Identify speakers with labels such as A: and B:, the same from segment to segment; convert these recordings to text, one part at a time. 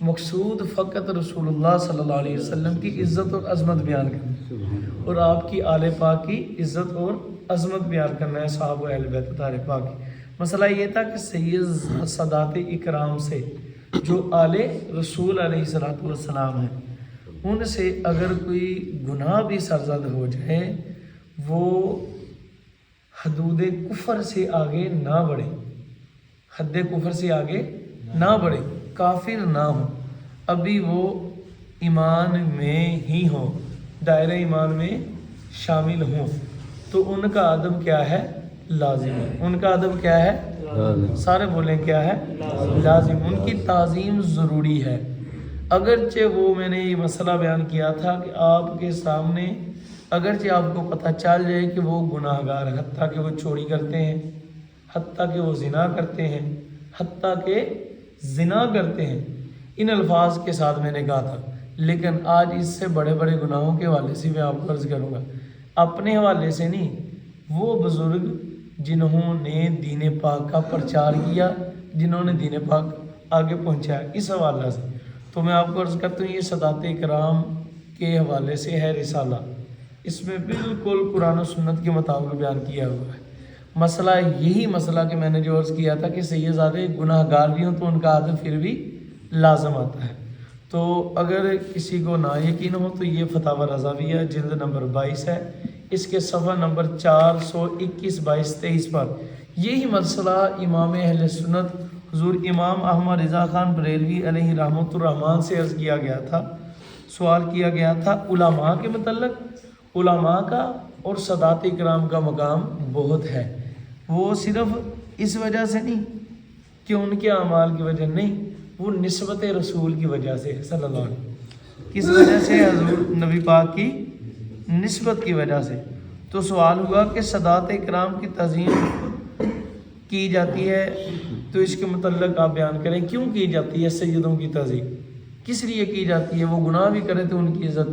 A: مقصود فقط رسول اللہ صلی اللہ علیہ وسلم کی عزت اور عظمت بیان کرنا اور آپ کی آل پاک کی عزت اور عظمت بیان کرنا ہے، صحابہ و اہل بیت اطہار پاک کی۔ مسئلہ یہ تھا کہ سید سادات اکرام سے جو آل رسول علیہ السلام ہیں، ان سے اگر کوئی گناہ بھی سرزد ہو جائے وہ حدود کفر سے آگے نہ بڑھے، حد کفر سے آگے نہ بڑھے، کافر نہ ہو، ابھی وہ ایمان میں ہی ہوں، دائرہ ایمان میں شامل ہوں، تو ان کا ادب کیا ہے؟ لازم ہے۔ ان کا ادب کیا ہے؟ لازم۔ سارے بولیں کیا ہے؟ لازم۔ ان کی تعظیم ضروری ہے۔ اگرچہ وہ میں نے یہ مسئلہ بیان کیا تھا کہ آپ کے سامنے اگرچہ آپ کو پتہ چل جائے کہ وہ گناہ گار ہیں، حتیٰ کہ وہ چوری کرتے ہیں، حتیٰ کہ وہ زنا کرتے ہیں، حتیٰ کہ زنا کرتے ہیں، ان الفاظ کے ساتھ میں نے کہا تھا، لیکن آج اس سے بڑے بڑے گناہوں کے حوالے سے میں آپ کو عرض کروں گا، اپنے حوالے سے نہیں، وہ بزرگ جنہوں نے دین پاک کا پرچار کیا، جنہوں نے دین پاک آگے پہنچایا، اس حوالے سے تو میں آپ کو عرض کرتا ہوں، یہ سادات کرام کے حوالے سے ہے رسالہ، اس میں بالکل قرآن و سنت کے مطابق بیان کیا ہوا ہے۔ مسئلہ یہی مسئلہ کہ میں نے جو عرض کیا تھا کہ سیدزادے گناہ گار بھی ہوں تو ان کا عادت پھر بھی لازم آتا ہے۔ تو اگر کسی کو نا یقین ہو تو یہ فتاوی رضاویہ جلد نمبر 22 ہے، اس کے صفحہ نمبر 421 22 23 پر یہی مسئلہ امام اہل سنت حضور امام احمد رضا خان بریلوی علیہ رحمۃ الرحمن سے عرض کیا گیا تھا، سوال کیا گیا تھا علماء کے متعلق۔ علماء کا اور سادات کرام کا مقام بہت ہے، وہ صرف اس وجہ سے نہیں کہ ان کے اعمال کی وجہ نہیں، وہ نسبت رسول کی وجہ سے صلی اللہ علیہ وسلم، کس وجہ سے؟ حضور نبی پاک کی نسبت کی وجہ سے۔ تو سوال ہوا کہ سادات کرام کی تعظیم کی جاتی ہے تو اس کے متعلق آپ بیان کریں، کیوں کی جاتی ہے سیدوں کی تعظیم، کس لیے کی جاتی ہے؟ وہ گناہ بھی کرے تو ان کی عزت۔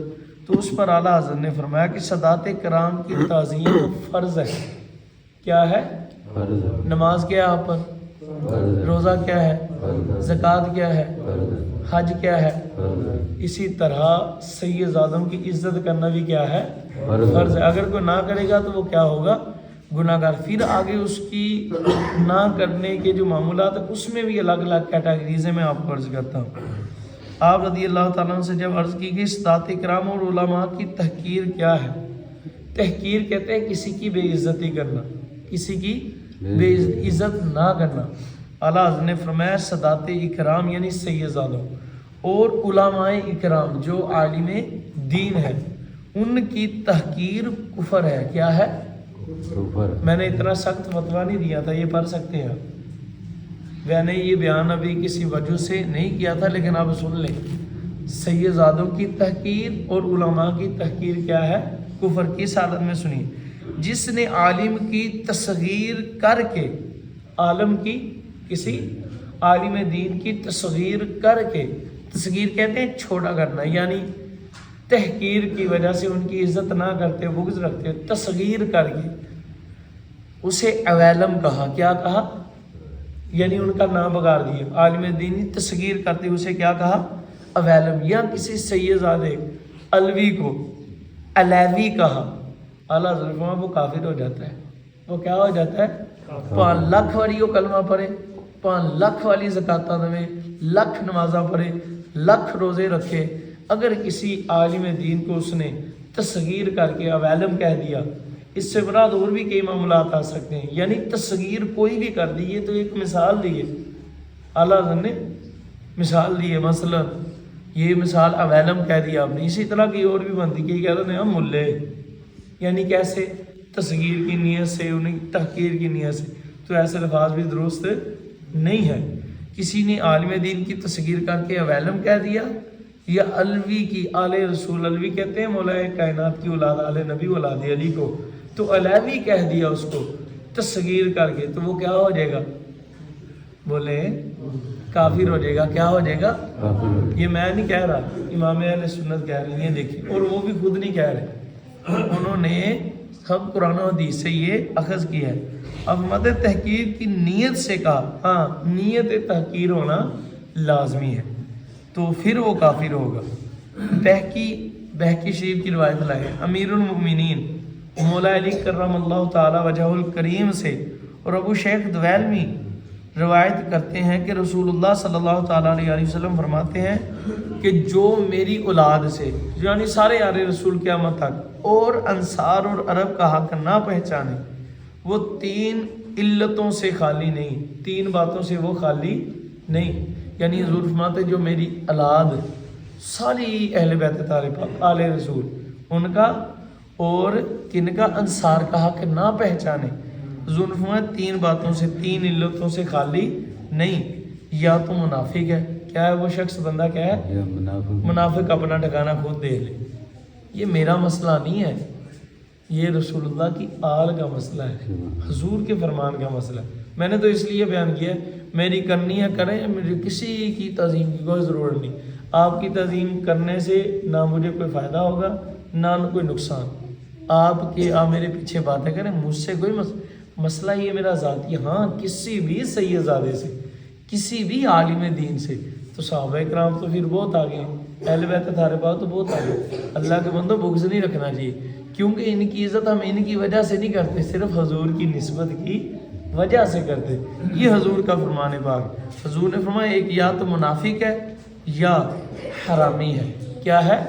A: تو اس پر اعلیٰ حضرت نے فرمایا کہ سادات کرام کی تعظیم فرض ہے۔ کیا ہے؟ نماز کیا ہے آپ پر؟ روزہ کیا ہے؟ زکوٰۃ کیا ہے؟ حج کیا ہے؟ اسی طرح سیدزادوں کی عزت کرنا بھی کیا ہے؟ فرض ہے۔ اگر کوئی نہ کرے گا تو وہ کیا ہوگا؟ گناہ گار۔ پھر آگے اس کی نہ کرنے کے جو معمولات ہیں اس میں بھی الگ الگ کیٹیگریز ہیں، میں آپ کو عرض کرتا ہوں۔ آپ رضی اللہ تعالیٰ عنہ سے جب عرض کی گئی سادات کرام اور علماء کی تحقیر کیا ہے؟ تحقیر کہتے ہیں کسی کی بے عزتی کرنا، کسی کی بے عزت نہ کرنا۔ اعلیٰ حضرت نے فرمایا سادات اکرام یعنی سیدزادوں اور علماء اکرام جو عالم دین ہے، ان کی تحقیر کفر ہے۔ کیا ہے؟ میں نے اتنا سخت فتویٰ نہیں دیا تھا، یہ پڑھ سکتے ہیں آپ، میں نے یہ بیان ابھی کسی وجہ سے نہیں کیا تھا، لیکن آپ سن لیں، سیدزادوں کی تحقیر اور علماء کی تحقیر کیا ہے؟ کفر کی حالت میں سنی۔ جس نے عالم کی تصغیر کر کے، عالم کی کسی عالم دین کی تصغیر کر کے، تصغیر کہتے ہیں چھوٹا کرنا، یعنی تحقیر کی وجہ سے ان کی عزت نہ کرتے، بغض رکھتے، تصغیر کر کے اسے اویلم کہا۔ کیا کہا؟ یعنی ان کا نام بگاڑ دیا، عالم دینی تصغیر کرتے اسے کیا کہا؟ اویلم۔ یا کسی سیدزادے علوی کو علیوی کہا، اعلیٰ حضرت وہ کافر ہو جاتا ہے۔ وہ کیا ہو جاتا ہے؟ 5 لاکھ والی وہ کلمہ پڑھے، 5 لاکھ والی زکاتاں دے، لاکھ نمازاں پڑھے، لاکھ روزے رکھے، اگر کسی عالم دین کو اس نے تصغیر کر کے اویلم کہہ دیا، اس سے مراد اور بھی کئی معاملات آ سکتے ہیں، یعنی تصغیر کوئی بھی کر دی ہے تو ایک مثال دی ہے، اعلیٰ حضرت نے مثال دی ہے، مثلا یہ مثال اویلم کہہ دیا آپ نے، اسی طرح کی اور بھی بنتی کہ کہہ رہے ہیں ہم ملے، یعنی کیسے؟ تصغیر کی نیت سے، انہیں تحقیر کی نیت سے، تو ایسے الفاظ بھی درست نہیں ہے۔ کسی نے عالم دین کی تصغیر کر کے اویلم کہہ دیا، یا علوی کی، آل رسول علوی کہتے ہیں مولا کائنات کی اولاد، آل نبی اولاد علی کو، تو علیوی کہہ دیا اس کو تصغیر کر کے، تو وہ کیا ہو جائے گا؟ بولے کافر ہو جائے گا۔ کیا ہو جائے گا؟ یہ میں نہیں کہہ رہا، امام اہل سنت کہہ رہے ہیں، دیکھیں، اور وہ بھی خود نہیں کہہ رہے، انہوں نے سب قرآن و حدیث سے یہ اخذ کیا ہے۔ اب مد تحقیر کی نیت سے کہا، ہاں نیت تحقیر ہونا لازمی ہے، تو پھر وہ کافر ہوگا۔ بہقی شریف کی روایت لائے امیر المؤمنین مولا علی کرم اللہ تعالی وجہ الکریم سے، اور ابو شیخ دویلمی روایت کرتے ہیں کہ رسول اللہ صلی اللہ تعالیٰ علیہ وسلم فرماتے ہیں کہ جو میری اولاد سے، یعنی سارے آل رسول قیامت تک، اور انصار اور عرب کا حق نہ پہچانے، وہ 3 علتوں سے خالی نہیں، 3 باتوں سے وہ خالی نہیں۔ یعنی حضور فرماتے ہیں جو میری اولاد ساری اہل بیت طاہرہ آل رسول ان کا، اور کن کا، انصار کا حق نہ پہچانے، حضور فرماتے 3 باتوں سے، 3 علتوں سے خالی نہیں۔ یا تو منافق ہے، کیا ہے وہ شخص، بندہ کیا ہے، منافق اپنا ٹھکانہ خود دیکھ لے۔ یہ میرا مسئلہ نہیں ہے، یہ رسول اللہ کی آل کا مسئلہ ہے، حضور کے فرمان کا مسئلہ ہے۔ میں نے تو اس لیے بیان کیا ہے، میری کرنی ہے کریں، مجھے کسی کی تعظیم کی کوئی ضرورت نہیں۔ آپ کی تعظیم کرنے سے نہ مجھے کوئی فائدہ ہوگا نہ کوئی نقصان۔ آپ میرے پیچھے باتیں کریں، مجھ سے کوئی مسئلہ یہ میرا ذاتی، ہاں کسی بھی سید زادے سے، کسی بھی عالم دین سے، تو صحابہ کرام تو پھر بہت آگے ہیں، اہل بیت طاہرہ پاک تو بہت آگے۔ اللہ کے بندوں بغض نہیں رکھنا چاہیے، کیونکہ ان کی عزت ہم ان کی وجہ سے نہیں کرتے، صرف حضور کی نسبت کی وجہ سے کرتے۔ یہ حضور کا فرمان پاک، حضور نے فرمایا ایک یا تو منافق ہے یا حرامی ہے۔ کیا ہے؟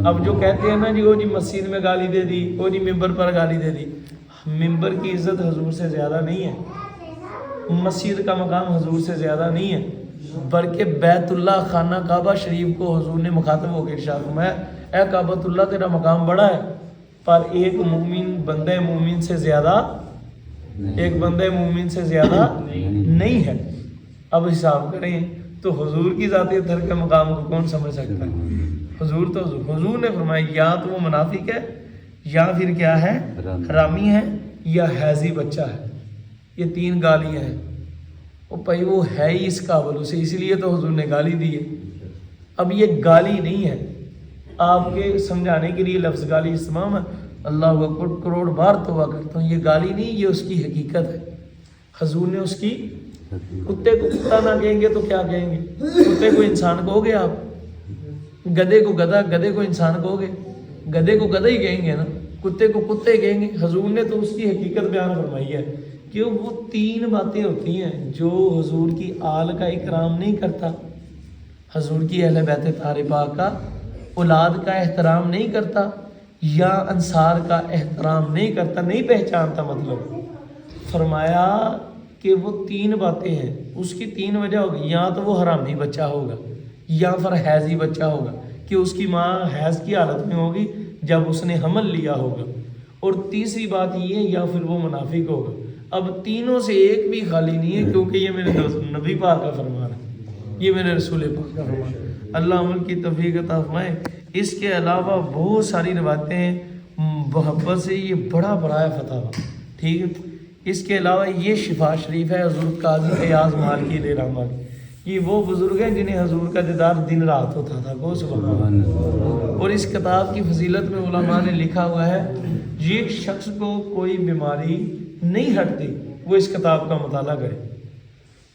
A: اب جو کہتے ہیں نا جی وہ جی مسجد میں گالی دے دی، وہ جی ممبر پر گالی دے دی، ممبر کی عزت حضور سے زیادہ نہیں ہے، مسجد کا مقام حضور سے زیادہ نہیں ہے، بلکہ بیت اللہ خانہ کعبہ شریف کو حضور نے مخاطب ہو کے ارشاد فرمایا، اے کعبۃ اللہ تیرا مقام بڑا ہے، پر ایک مومن بندہ مومن سے زیادہ، ایک بندہ مومن سے زیادہ نہیں ہے۔ اب حساب کریں تو حضور کی ذاتی اطہر کے مقام کو کون سمجھ سکتا ہے؟ حضور تو حضور نے فرمایا یا تو وہ منافق ہے، یا پھر کیا ہے، حرامی ہے، یا حیضی بچہ ہے۔ یہ 3 گالیاں ہیں۔ اور بھائی وہ ہے ہی اس قابل اسے، اس لیے تو حضور نے گالی دی ہے۔ اب یہ گالی نہیں ہے، آپ کے سمجھانے کے لیے لفظ گالی استعمال ہے، اللہ اکبر کروڑ بار توبہ کرتا ہوں، یہ گالی نہیں، یہ اس کی حقیقت ہے۔ حضور نے اس کی، کتے کو کتا نہ کہیں گے تو کیا کہیں گے؟ کتے کو انسان کہو گے آپ، گدھے کو گدھا، گدھے کو انسان کہو گے؟ گدھے کو گدھا ہی کہیں گے نا، کتے کو کتے کہیں گے۔ حضور نے تو اس کی حقیقت بیان فرمائی ہے کہ وہ 3 باتیں ہوتی ہیں جو حضور کی آل کا اکرام نہیں کرتا، حضور کی اہل بیت طاہرہ پاک کا اولاد کا احترام نہیں کرتا، یا انصار کا احترام نہیں کرتا، نہیں پہچانتا۔ مطلب فرمایا کہ وہ 3 باتیں ہیں، اس کی 3 وجہ ہوگی، یا تو وہ حرامی بچہ ہوگا، یا پھر حیضی بچہ ہوگا کہ اس کی ماں حیض کی حالت میں ہوگی جب اس نے حمل لیا ہوگا، اور تیسری بات یہ ہے یا پھر وہ منافق ہوگا۔ اب تینوں سے ایک بھی خالی نہیں ہے، کیونکہ یہ میرے نبی پاک کا فرمان ہے، یہ میرے رسول پاک کا فرمان ہے۔ اللہ عمل کی توفیق عطا فرمائے۔ اس کے علاوہ بہت ساری روایتیں ہیں محبت سے، یہ بڑا بڑا ہے فتح، ٹھیک ہے۔ اس کے علاوہ یہ شفا شریف ہے حضور قاضی ایاز مالکی علیہ رحمۃ، یہ وہ بزرگ ہیں جنہیں حضور کا دیدار دن رات ہوتا تھا، کو سبحان اللہ۔ اور اس کتاب کی فضیلت میں علماء نے لکھا ہوا ہے ایک شخص کو کوئی بیماری نہیں ہٹتی، وہ اس کتاب کا مطالعہ کرے،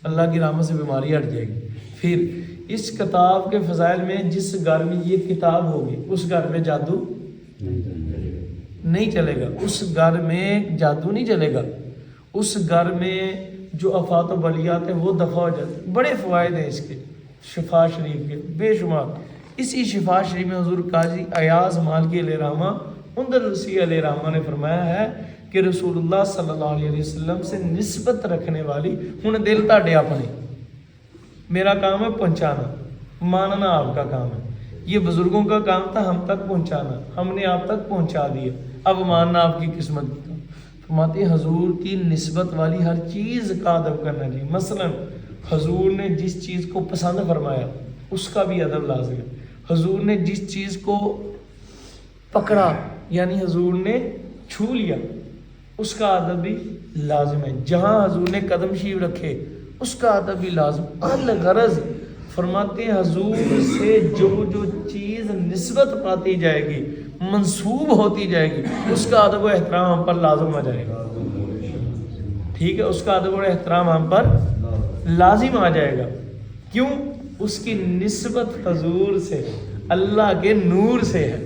A: اللہ کی رحمت سے بیماری ہٹ جائے گی۔ پھر اس کتاب کے فضائل میں جس گھر میں یہ کتاب ہوگی اس گھر میں جادو نہیں چلے گا، اس گھر میں جادو نہیں چلے گا، اس گھر میں جو آفات و بلیات ہیں وہ دفع ہو جاتے۔ بڑے فوائد ہیں اس کے شفا شریف کے بے شمار۔ اسی شفا شریف میں حضور قاضی ایاز مالکی علیہ رحمہ اندلسی علیہ رحمہ نے فرمایا ہے کہ رسول اللہ صلی اللہ علیہ وسلم سے نسبت رکھنے والی، ہن دل تاڑے اپنے، میرا کام ہے پہنچانا، ماننا آپ کا کام ہے، یہ بزرگوں کا کام تھا ہم تک پہنچانا، ہم نے آپ تک پہنچا دیا، اب ماننا آپ کی قسمت کی۔ فرماتے ہیں حضور کی نسبت والی ہر چیز کا ادب کرنا چاہیے۔ مثلا حضور نے جس چیز کو پسند فرمایا اس کا بھی ادب لازم ہے، حضور نے جس چیز کو پکڑا یعنی حضور نے چھو لیا اس کا ادب بھی لازم ہے، جہاں حضور نے قدم شیو رکھے اس کا ادب بھی لازم۔ الغرض فرماتے ہیں حضور سے جو جو چیز نسبت پاتی جائے گی، منسوب ہوتی جائے گی، اس کا ادب و احترام ہم پر لازم آ جائے گا، ٹھیک ہے، اس کا ادب و احترام ہم پر لازم آ جائے گا۔ کیوں؟ اس کی نسبت حضور سے اللہ کے نور سے ہے.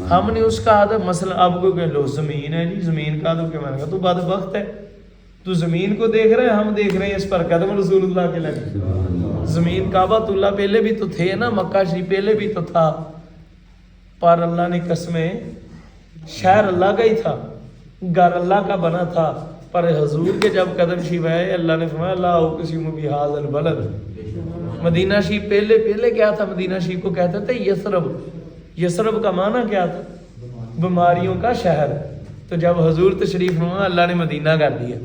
A: ہم نے اس کا آدھا مثلا آپ کو کہ لو زمین ہے جی زمین کا آدھا کہ میں نے کہا تو بدبخت ہے, تو زمین کو دیکھ رہے ہیں, ہم دیکھ رہے ہیں اس پر قدم رسول اللہ کے لگے. زمین کعبۃ اللہ پہلے بھی تو تھے نا, مکہ شریف پہلے بھی تو تھا, پر اللہ نے قسمیں شہر اللہ کا ہی تھا, گھر اللہ کا بنا تھا, پر حضور کے جب قدم شریف آئے اللہ نے فرمایا لا اقسم بہذا البلد. مدینہ شریف پہلے کیا تھا؟ مدینہ شریف کو کہتے تھے یثرب. یثرب کا معنی کیا تھا؟ بیماریوں کا شہر. تو جب حضور تشریف فرما اللہ نے مدینہ کر دیا.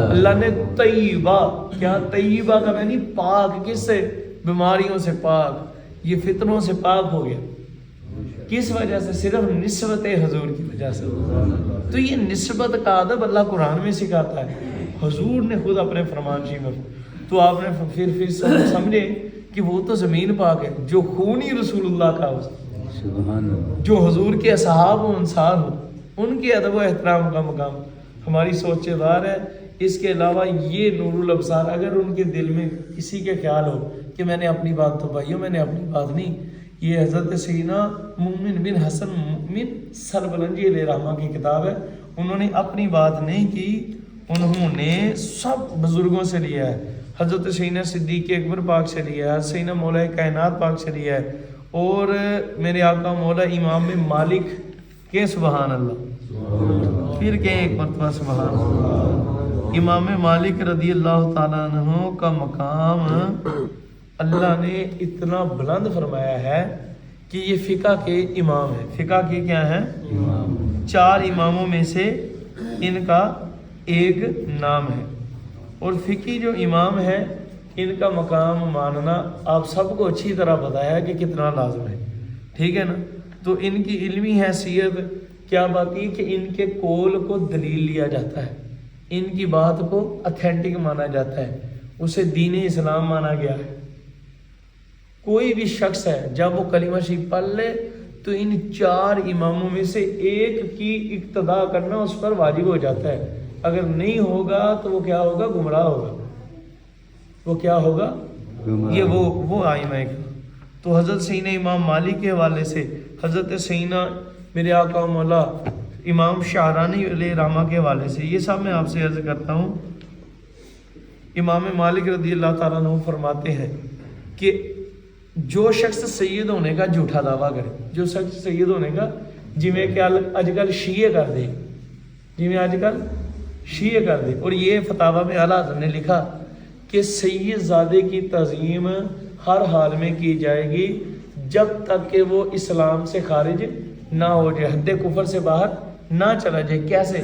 A: اللہ نے طیبہ, کیا طیبہ کا معنی پاک, کس سے؟ بیماریوں سے پاک, یہ فتنوں سے پاک ہو گیا. کس وجہ سے؟ صرف نسبت حضور کی وجہ سے. تو یہ نسبت کا ادب اللہ قرآن میں سکھاتا ہے, حضور نے خود اپنے فرمان شریف میں. تو آپ نے پھر سمجھے کہ وہ تو زمین پاک ہے جو خونی رسول اللہ کا ہو, جو حضور کے اصحاب و انصار ہو, ان کے ادب و احترام کا مقام ہماری سوچ دار ہے. اس کے علاوہ یہ نور الابصار اگر ان کے دل میں کسی کے خیال ہو کہ میں نے اپنی بات تو بھائیو میں نے اپنی بات نہیں, یہ حضرت سیدنا مومن بن حسن مومن سربلنجی علیہ رحمہ کی کتاب ہے. انہوں نے اپنی بات نہیں کی, انہوں نے سب بزرگوں سے لیا ہے. حضرت سیدنا صدیق اکبر پاک سے لیا ہے, سیدنا مولا کائنات پاک سے لیا ہے, اور میرے آقا مولا امام مالک کے سبحان اللہ, پھر کہ ایک مرتبہ سبحان اللہ. امام مالک رضی اللہ تعالیٰ عنہ کا مقام اللہ نے اتنا بلند فرمایا ہے کہ یہ فقہ کے امام ہیں. فقہ کے کیا ہیں؟ 4 اماموں میں سے ان کا ایک نام ہے. اور فقی جو امام ہے ان کا مقام ماننا آپ سب کو اچھی طرح پتہ ہے کہ کتنا لازم ہے, ٹھیک ہے نا. تو ان کی علمی حیثیت کیا باقی کہ ان کے قول کو دلیل لیا جاتا ہے, ان کی بات کو اتھینٹک مانا جاتا ہے, اسے دین اسلام مانا گیا ہے. کوئی بھی شخص ہے جب وہ کلمہ شریف پڑھ لے تو ان 4 اماموں میں سے ایک کی اقتداء کرنا اس پر واجب ہو جاتا ہے. اگر نہیں ہوگا تو وہ کیا ہوگا؟ گمراہ ہوگا. وہ کیا ہوگا؟ یہ وہ آئمہ ہے. تو حضرت سیدنا امام مالک کے حوالے سے, حضرت سیدنا میرے آقا مولا امام شاہرانی علیہ رحمہ کے حوالے سے, یہ سب میں آپ سے عرض کرتا ہوں. امام مالک رضی اللہ تعالیٰ عنہ فرماتے ہیں کہ جو شخص سید ہونے کا جھوٹا دعویٰ کرے, جو شخص سید ہونے کا, جویں کہ اج کل شیعہ کر دے, جویں اج کل شیعہ کر دے. اور یہ فتاوی میں اعلیٰ حضرت نے لکھا کہ سید زادے کی تعظیم ہر حال میں کی جائے گی جب تک کہ وہ اسلام سے خارج نہ ہو جائے, حد کفر سے باہر نہ چلا جائے. کیسے؟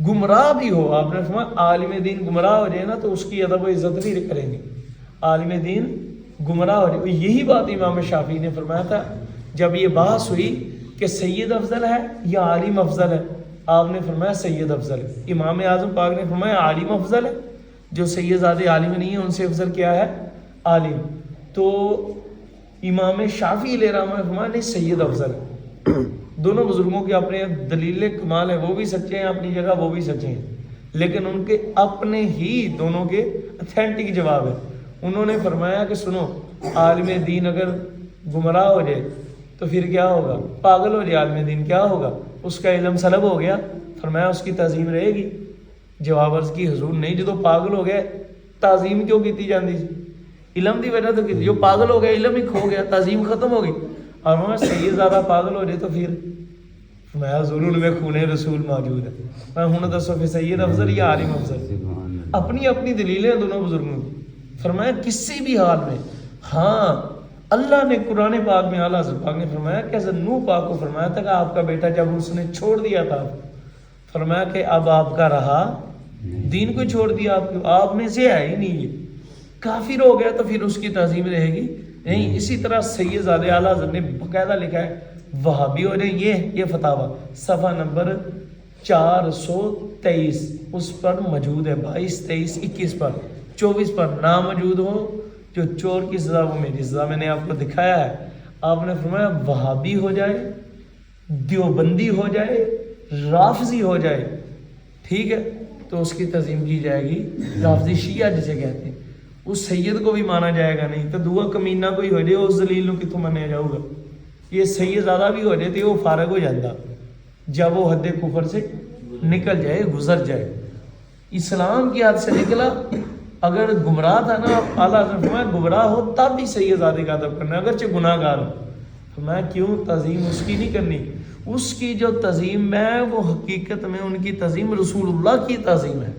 A: گمراہ بھی ہو. آپ نے فرمایا عالم دین گمراہ ہو جائے نا تو اس کی ادب و عزت نہیں کریں گے. عالم دین گمراہ ہو جائے. یہی بات امام شافعی نے فرمایا تھا جب یہ بحث ہوئی کہ سید افضل ہے یا عالم افضل ہے. آپ نے فرمایا سید افضل ہے. امام اعظم پاک نے فرمایا عالم افضل ہے, جو سید زادے عالم نہیں ہیں ان سے افضل کیا ہے؟ عالم. تو امام شافعی علیہ رحمہ نے فرمایا نہیں سید افضل ہے. دونوں بزرگوں کے اپنے دلیل کمال ہے, وہ بھی سچے ہیں اپنی جگہ, وہ بھی سچے ہیں, لیکن ان کے اپنے ہی دونوں کے اتھینٹک جواب ہے. انہوں نے فرمایا کہ سنو, عالم دین اگر گمراہ ہو جائے تو پھر کیا ہوگا؟ پاگل ہو جائے عالم دین, کیا ہوگا؟ اس کا علم سلب ہو گیا. فرمایا اس کی تعظیم رہے گی؟ جواب عرض کی حضور نہیں, جو پاگل ہو گئے تعظیم کیوں کیتی جاندی سی؟ علم دی وجہ تو کی, جو پاگل ہو گیا علم ہی کھو گیا, تعظیم ختم ہو گئی. اور میں سید زیادہ پاگل ہو جائے تو پھر میں حضور ان میں خون رسول موجود ہے. میں ہوں دسو پھر سید افضل یا عالم افضل؟ اپنی اپنی دلیلیں دونوں بزرگوں کی. فرمایا کسی بھی حال میں. ہاں اللہ نے قرآن پاک میں اعلیٰ حضرت پاک نے فرمایا کہ حضرت نوح پاک کو فرمایا تھا کہ آپ کا بیٹا جب اس نے چھوڑ دیا تھا, فرمایا کہ اب آپ کا رہا دین کو چھوڑ دیا, آپ میں سے ہے ہی نہیں, یہ کافر ہو گیا تو پھر اس کی تعظیم رہے گی نہیں. اسی طرح سید زادے اعلیٰ حضرت نے باقاعدہ لکھا ہے وہابی ہو جائے, یہ فتاویٰ صفحہ نمبر 423 اس پر موجود ہے, 22, 23, 21 پر, 24 پر نہ موجود ہو. جو چور کی سزا وہ میری سزا, میں نے آپ کو دکھایا ہے. آپ نے فرمایا وہابی ہو جائے, دیوبندی ہو جائے, رافضی ہو جائے, ٹھیک ہے, تو اس کی تعظیم کی جائے گی. رافضی شیعہ جسے کہتے ہیں, اس سید کو بھی مانا جائے گا نہیں. تو دعا کمینہ کوئی ہو جائے اس ذلیل نو کتوں منیا جاؤ گا. یہ سید زیادہ بھی ہو جائے تو وہ فارغ ہو جاتا جب وہ حد کفر سے نکل جائے, گزر جائے. اسلام کی حد سے نکلا, اگر گمراہ تھا نا, اعلیٰ حضرت فرمایا گمراہ ہو تب بھی سید زادے کا ادب کرنا اگرچہ گناہ گار ہو. فرمایا کیوں؟ تعظیم اس کی نہیں کرنی, اس کی جو تعظیم ہے وہ حقیقت میں ان کی تعظیم رسول اللہ کی تعظیم ہے,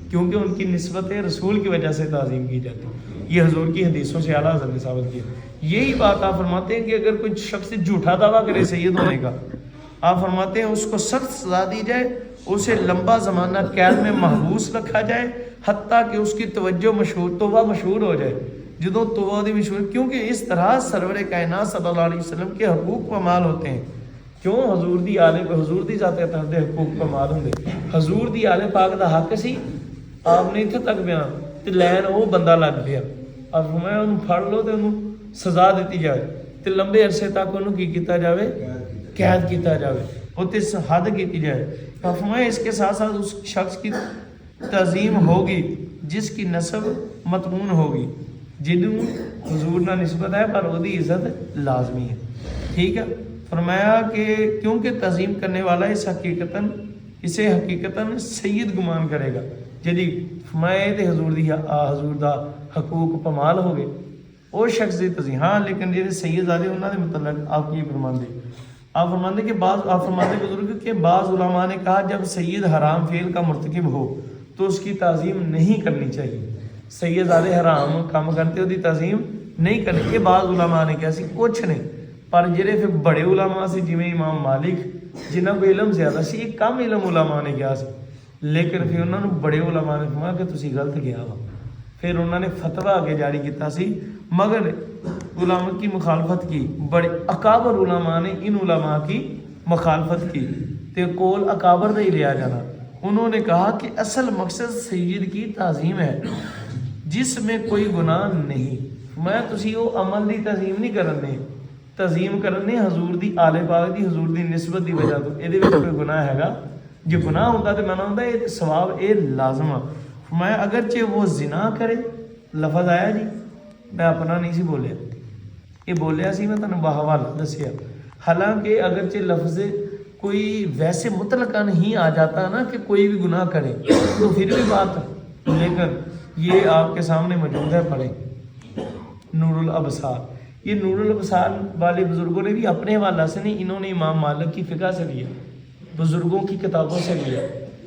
A: کیونکہ ان کی نسبت رسول کی وجہ سے تعظیم کی جاتی ہے. یہ حضور کی حدیثوں سے اعلیٰ حضرت نے ثابت کیا. یہی بات آپ فرماتے ہیں کہ اگر کوئی شخص جھوٹا دعویٰ کرے سید ہونے کا, آپ فرماتے ہیں اس کو سخت سزا دی جائے, اسے لمبا زمانہ قید میں محبوس رکھا جائے, حتیٰ کہ اس کی توجہ توبہ مشہور ہو جائے. جدوں توبہ دی مشہور, کیونکہ اس طرح سرور کائنات صلی اللہ علیہ وسلم کے حقوق پامال ہوتے ہیں. کیوں؟ حضور دی آلے پہ حضور دی ذات اطہر دے حقوق پامال ہوں گے. حضور دی آلے پاک دا حق سی, آپ نے اتنے تک بیان تے لین وہ بندہ لگ پیا. اب میں انہوں پھڑ لو تے انہوں سزا دیتی جائے تے لمبے عرصے تک انہوں کی کیتا جاوے, قید کیتا جاوے, وہ تے حد کیتی جائے. فرمایا اس کے ساتھ ساتھ اس شخص کی تعظیم ہوگی جس کی نسب متمون ہوگی, جنہوں حضور نہ نسبت ہے پر وہ دی عزت لازمی ہے. ٹھیک ہے. فرمایا کہ کیونکہ تعظیم کرنے والا اسے حقیقتاً سید گمان کرے گا. جدی فرمایا تے حضور دا حقوق پامال ہو گئے وہ شخص دی تعظیم. ہاں لیکن جہاں سید زادے انہوں نے متعلق آپ کی فرماندے, آپ فرماندے کہ آپ فرماندے بزرگ کہ بعض علماء نے کہا جب سید حرام فعل کا مرتکب ہو تو اس کی تعظیم نہیں کرنی چاہیے. سید زادے حرام کام کرتے ہو دی تعظیم نہیں کرنی. یہ بعض علماء نے کہا سی, کچھ نہیں. پر جڑے پھر بڑے علماء سے جویں امام مالک جنہاں کو علم زیادہ سی, ایک کم علم علماء نے کہا سی, لیکن پھر انہوں نے بڑے علماء نے فرمایا کہ تسی غلط گیا وا. پھر انہوں نے فتویٰ آگے جاری کیتا سی, مگر علماء کی مخالفت کی. بڑے اکابر علماء نے ان علماء کی مخالفت کی تے قول اکابر دے لیا جانا. انہوں نے کہا کہ اصل مقصد سید کی تعظیم ہے جس میں کوئی گناہ نہیں. میں تسی وہ عمل دی تعظیم نہیں کرنے, تعظیم کرنے حضور دی آل پاک دی حضور دی نسبت دی وجہ تو. یہ کوئی گناہ ہے گا, جو گناہ ہوتا تو میں نہ ہوتا یہ ثواب یہ لازم. میں اگرچہ وہ زنا کرے, لفظ آیا جی, میں اپنا نہیں سی بولیا, یہ بولیا سی میں تنہوں بحوالہ دسیا. حالانکہ اگرچہ لفظ کوئی ویسے مطلقاً ہی آ جاتا نا کہ کوئی بھی گناہ کرے تو پھر بھی بات, لیکن یہ آپ کے سامنے موجود ہے. پڑھیں نور الابصار. یہ نور الابصار والے بزرگوں نے بھی اپنے حوالہ سے نہیں, انہوں نے امام مالک کی فقہ سے لیا, بزرگوں کی کتابوں سے لیا,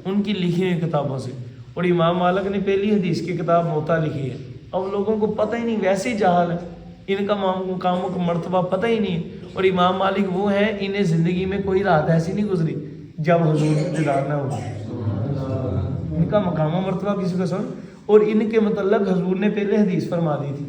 A: ان کی لکھی ہوئی کتابوں سے. اور امام مالک نے پہلی حدیث کی کتاب موطا لکھی ہے. اب لوگوں کو پتہ ہی نہیں, ویسے ہی جہال ہے, ان کا کاموں کا مرتبہ پتہ ہی نہیں. اور امام مالک وہ ہیں انہیں زندگی میں کوئی رات ایسی نہیں گزری جب حضور دیدار نہ ہو. ان کا مقام و مرتبہ کسی کو سمجھ. اور ان کے متعلق حضور نے پہلے حدیث فرما دی تھی,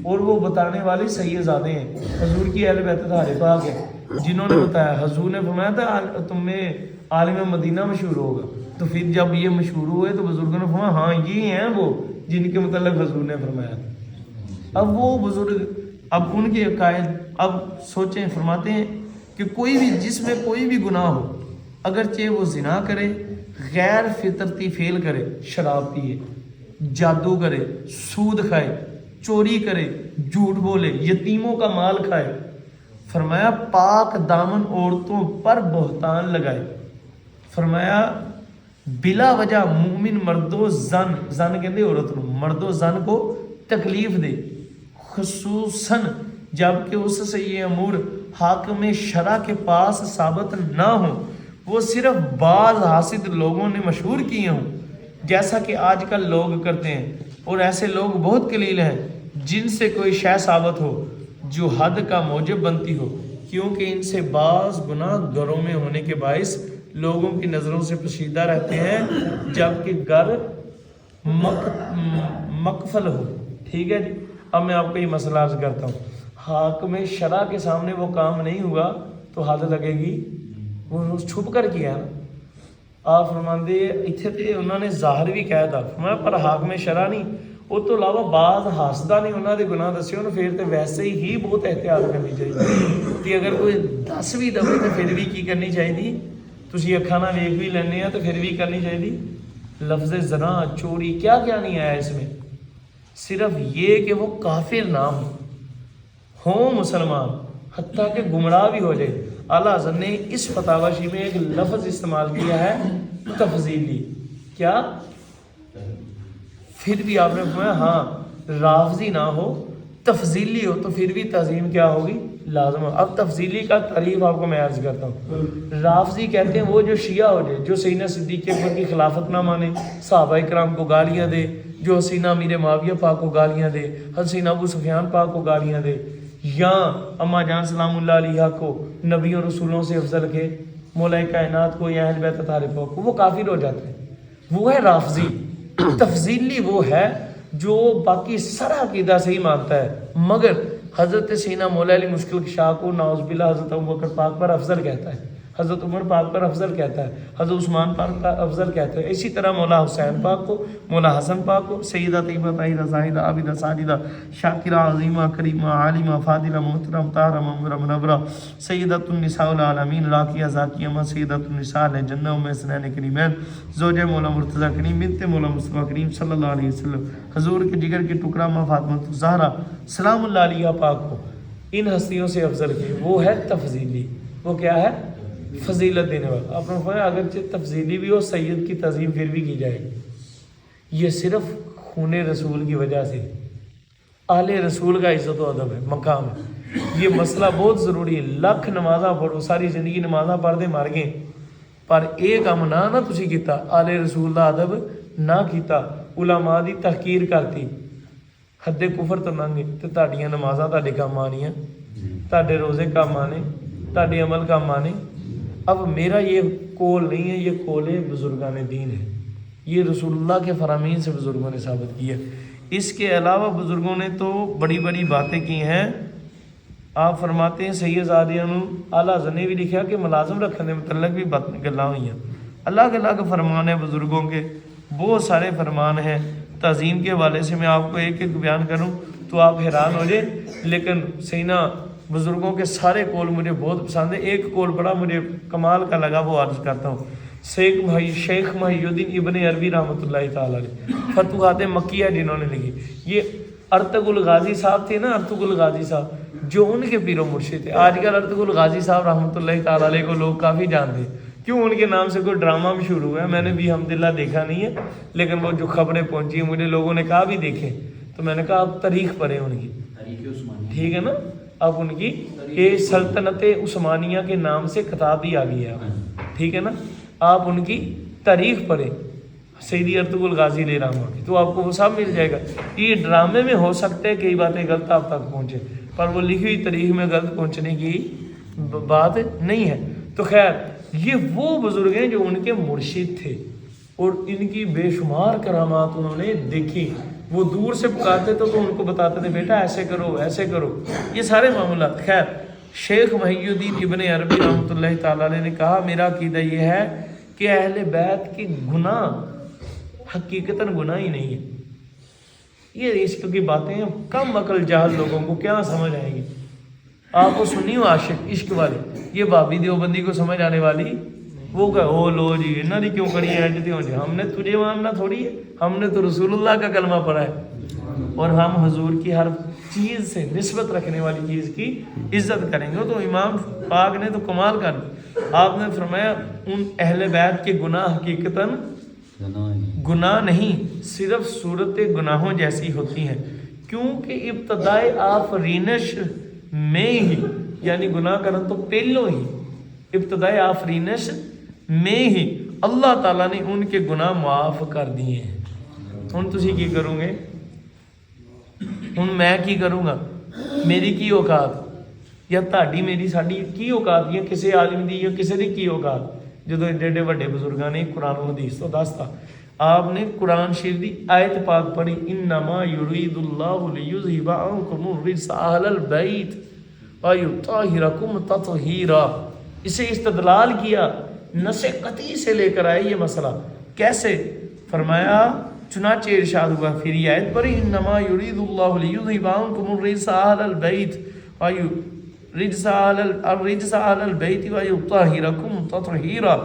A: اور وہ بتانے والے سید زادے ہیں, حضور کی اہل بیت طاہرہ پاک ہے, جنہوں نے بتایا. حضور نے فرمایا تھا تم میں عالم مدینہ مشہور ہوگا. تو پھر جب یہ مشہور ہوئے تو بزرگوں نے فرمایا ہاں یہ ہیں وہ جن کے متعلق حضور نے فرمایا تھا. اب وہ بزرگ, اب ان کے قائد, اب سوچیں, فرماتے ہیں کہ کوئی بھی جس میں کوئی بھی گناہ ہو, اگرچہ وہ زنا کرے, غیر فطرتی فعل کرے, شراب پیے, جادو کرے, سود کھائے, چوری کرے, جھوٹ بولے, یتیموں کا مال کھائے. فرمایا پاک دامن عورتوں پر بہتان لگائے. فرمایا بلا وجہ مومن مرد و زن کہتے عورت نو, مرد و زن کو تکلیف دے, خصوصاً جب کہ اس سے یہ امور حاکم شرع کے پاس ثابت نہ ہوں, وہ صرف بعض حاسد لوگوں نے مشہور کیے ہوں, جیسا کہ آج کل لوگ کرتے ہیں. اور ایسے لوگ بہت قلیل ہیں جن سے کوئی شے ثابت ہو جو حد کا موجب بنتی ہو, کیونکہ ان سے بعض گناہ گھروں میں ہونے کے باعث لوگوں کی نظروں سے پوشیدہ رہتے ہیں, جبکہ گھر مقفل ہو. ٹھیک ہے جی. اب میں آپ کو یہ مسئلہ عرض کرتا ہوں, حاکم شرع کے سامنے وہ کام نہیں ہوا تو حد لگے گی, وہ چھپ کر کیا نا. آپ فرماندے اتنے تے انہوں نے ظاہر بھی کہا تھا, فرمایا پر حاکم شرع نہیں, وہ تو علاوہ بعض حاسدہ نے انہوں نے گناہ دسے ہونے, پھر تو ویسے ہی بہت احتیاط کرنی چاہیے. کہ اگر کوئی 10 بھی دفعے تو پھر بھی کی کرنی چاہیے, تسی اکھاں نال ویکھ بھی لینے ہیں تو پھر بھی کرنی چاہیے. لفظ زنا, چوری, کیا کیا نہیں آیا اس میں, صرف یہ کہ وہ کافر نہ ہوں مسلمان، حتیٰ کہ گمراہ بھی ہو جائے۔ اعلیٰ حضرت نے اس فتاوی شی میں ایک لفظ استعمال کیا ہے تفضیلی، کیا؟ پھر بھی آپ نے فرمایا ہاں رافضی نہ ہو، تفضیلی ہو تو پھر بھی تعظیم کیا ہوگی؟ لازم ہو۔ اب تفضیلی کا تعریف آپ کو میں عرض کرتا ہوں۔ رافضی کہتے ہیں وہ جو شیعہ ہو جائے، جو سیدنا صدیق اکبر کی خلافت نہ مانے، صحابہ کرام کو گالیاں دے، جو حسینہ امیر معاویہ پاک کو گالیاں دے، حسینہ ابو سفیان پاک کو گالیاں دے، یا اماں جان سلام اللہ علیہ کو نبیوں رسولوں سے افضل کے، مولا کائنات کو یا اہل بیت طاہرہ کو، وہ کافر ہو جاتے ہیں، وہ ہے رافضی۔ تفضیلی وہ ہے جو باقی سارا عقیدہ سے ہی مانتا ہے، مگر حضرت سینہ مولا علی مشکل کشا کو نعوذ باللہ حضرت ابوبکر پاک پر افضل کہتا ہے، حضرت عمر پاک پر افضل کہتا ہے، حضرت عثمان پاک پر افضل کہتا ہے، اسی طرح مولا حسین پاک کو، مولا حسن پاک کو، سیدہ طیبہ طاہرہ زاہدہ عابدہ ساجدہ شاکرہ عظیمہ کریمہ عالمہ فاضلہ محترم طاہرہ منورہ منورہ سیدۃ النساء العالمین راقیہ ذاکیہ ماں سیدۃ النساء جنہ ام حسنین کریمین زوجہ مولا مرتضیٰ کریم بنت مولا مصطفیٰ کریم صلی اللہ علیہ وسلم، حضور کے جگر کے ٹکڑا ماں فاطمہ الزہرا سلام اللہ علیہ پاک کو، ان ہستیوں سے افضل کی، وہ ہے تفضیلی۔ وہ کیا ہے؟ فضیلت دینے والا۔ آپ نے فرمایا اگرچہ تفضیلی بھی ہو، سید کی تعظیم پھر بھی کی جائے گی، یہ صرف خون رسول کی وجہ سے، آل رسول کا عزت و ادب ہے، مقام ہے۔ یہ مسئلہ بہت ضروری ہے۔ لاکھ نمازاں پڑھو، ساری زندگی نمازاں پڑھ دے مر گئے، پر ایک کام نہ تسی کیتا، آل رسول دا ادب نہ کیتا، علماء دی تحقیر کرتی، حد کفر تو ننگے، تو تہاڈیاں نمازاں تہاڈے کام آنیاں، تہاڈے روزے کام آنے، تہاڈے عمل کام آنے۔ اب میرا یہ قول نہیں ہے، یہ قول بزرگان دین ہے، یہ رسول اللہ کے فرامین سے بزرگوں نے ثابت کیا۔ اس کے علاوہ بزرگوں نے تو بڑی بڑی باتیں کی ہیں۔ آپ فرماتے ہیں سید زادیاں اعلیٰ حضرت نے بھی لکھا کہ ملازم رکھنے متعلق بھی گلاں ہوئی ہیں۔ اللہ کے فرمان ہیں بزرگوں کے، بہت سارے فرمان ہیں۔ تعظیم کے حوالے سے میں آپ کو ایک ایک بیان کروں تو آپ حیران ہو جائیں، لیکن سینا بزرگوں کے سارے قول مجھے بہت پسند ہے۔ ایک قول بڑا مجھے کمال کا لگا، وہ عرض کرتا ہوں۔ شیخ محی الدین ابن عربی رحمۃ اللہ تعالیٰ علیہ، فتوحات مکیہ جنہوں نے لکھی، یہ ارطغرل الغازی صاحب تھے نا، ارطغرل الغازی صاحب جو ان کے پیر و مرشد تھے۔ آج کل ارطغرل الغازی صاحب رحمۃ اللہ تعالیٰ علیہ کو لوگ کافی جانتے ہیں، کیوں؟ ان کے نام سے کوئی ڈرامہ بھی شروع ہوا ہے، میں نے بھی الحمدللہ دیکھا نہیں ہے، لیکن وہ جو خبریں پہنچی ہیں مجھے لوگوں نے کہا بھی دیکھیں، تو میں نے کہا آپ تاریخ پڑھیں ان کی، ٹھیک ہے نا؟ اب ان کی یہ سلطنت عثمانیہ کے نام سے کتاب بھی آ گئی ہے، ٹھیک ہے نا؟ آپ ان کی تاریخ پڑھیں سیدی ارطغرل الغازی علیہ رحمہ کی، تو آپ کو وہ سب مل جائے گا۔ یہ ڈرامے میں ہو سکتا ہے کئی باتیں غلط آپ تک پہنچے، پر وہ لکھی ہوئی تاریخ میں غلط پہنچنے کی بات نہیں ہے۔ تو خیر، یہ وہ بزرگ ہیں جو ان کے مرشد تھے، اور ان کی بے شمار کرامات انہوں نے دیکھی۔ وہ دور سے پکارتے تو ان کو بتاتے تھے بیٹا ایسے کرو ایسے کرو، یہ سارے معاملات۔ خیر، شیخ محی الدین ابن عربی رحمۃ اللہ تعالیٰ علیہ نے کہا میرا عقیدہ یہ ہے کہ اہل بیت کے گناہ حقیقتاً گناہ ہی نہیں ہے۔ یہ عشق کی باتیں کم عقل جاہل لوگوں کو کیا سمجھ آئیں گی؟ آپ کو سنی ہو عاشق عشق والے، یہ بابی دیوبندی کو سمجھ آنے والی، وہ کہ او لو جی انہوں نے کیوں کری ہے، ہم نے تجھے ماننا تھوڑی ہے، ہم نے تو رسول اللہ کا کلمہ پڑھا ہے، اور ہم حضور کی ہر چیز سے نسبت رکھنے والی چیز کی عزت کریں گے۔ تو امام پاک نے تو کمال کر دی، آپ نے فرمایا ان اہل بیت کے گناہ حقیقتاً گناہ نہیں، صرف صورت گناہوں جیسی ہوتی ہیں، کیونکہ ابتدائے آفرینش میں ہی، یعنی گناہ کرن تو پہلو ہی، ابتدائے آفرینش میں ہی اللہ تعالیٰ نے ان کے گناہ معاف کر دیے ہیں۔ ہن تسی کی کروں گے؟ ہن میں کی کروں گا؟ میری کی اوقات یا تہاڈی میری ساڈی کی اوقات یا کسی عالم دی یا کسی دی کی اوقات؟ جدو ایڈے ایڈے بڑے بزرگاں نے قرآن و حدیث تو دستا، آپ نے قرآن شریف دی آیت پاک پڑھی، انما یرید اللہ لیذھب عنکم الرجس اہل البیت ویطہرکم تطہیرا۔ اسے استدلال کیا، نص قطعی سے لے کر آئے یہ مسئلہ کیسے؟ فرمایا چنانچہ ارشاد ہوا، پھر یہ آیت پڑھی انما یرید اللہ لیذھب عنکم الرجس اہل البیت الرجس اہل البیت ویطہرکم تطہیرا۔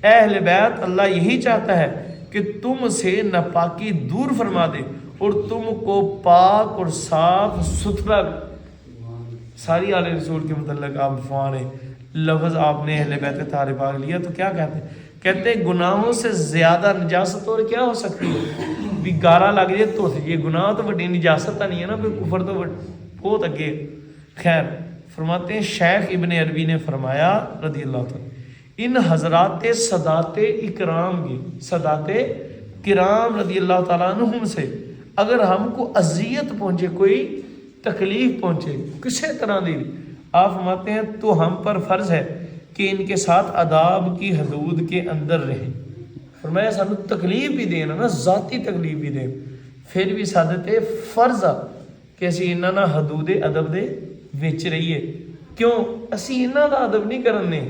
A: اہل بیت اللہ یہی چاہتا ہے کہ تم سے ناپاکی دور فرما دے اور تم کو پاک اور صاف ستھرا. ساری آل رسول کے متعلق آپ فوان لفظ آپ نے اہل بیت طاہر پاک لیا تو کیا کہتے ہیں؟ کہتے ہیں گناہوں سے زیادہ نجاست اور کیا ہو سکتی ہے؟ بھی گارا لگ جائے تو یہ گناہ تو بڑی نجاست نہیں ہے نا، کوئی کفر تو بہت اگے. خیر فرماتے ہیں شیخ ابن عربی نے فرمایا رضی اللہ تعالیٰ، ان حضرات سادات اکرام کی، سادات کرام رضی اللہ تعالیٰ عنہم سے اگر ہم کو اذیت پہنچے، کوئی تکلیف پہنچے کسی طرح دی، آپ فرماتے ہیں تو ہم پر فرض ہے کہ ان کے ساتھ عذاب کی حدود کے اندر رہیں. فرمایا سانو تکلیف بھی دینا نا، ذاتی تکلیف بھی دیں، پھر بھی سادت فرض آ کہ اسی انہاں نہ حدود ادب دے وچ رہیے. کیوں؟ اسی انہاں دا ادب نہیں کرنے،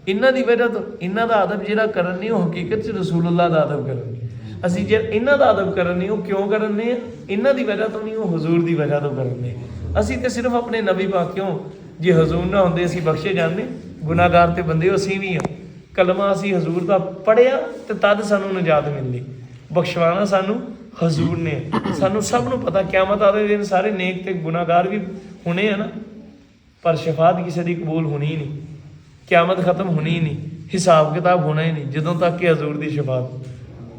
A: انہاں دی وجہ تو انہاں دا ادب جہاں کرنے وہ حقیقت سے رسول اللہ دا ادب کرنے. اسی جے انہاں دا ادب کرنے وہ کیوں کرنے؟ انہاں دی وجہ تو نہیں، وہ حضور دی وجہ تو کرنے. اسی تے صرف اپنے نبی پاک کیوں جی حضور نہ ہوندے اسی بخشے جانے، گناہ گار تے بندے اسی بھی ہاں. کلمہ اسی حضور دا پڑھیا تے تد سانو نجات ملنی، بخشوانا سانو حضور نے. سانو سب نو پتا قیامت والے دن سارے نیک تے گناہ گار بھی ہونے ہیں نا، پر شفاعت کسی دی قبول ہونی ہی نہیں، قیامت ختم ہونی ہی نہیں، حساب کتاب ہونا ہی نہیں جدوں تک کہ حضور دی شفاعت.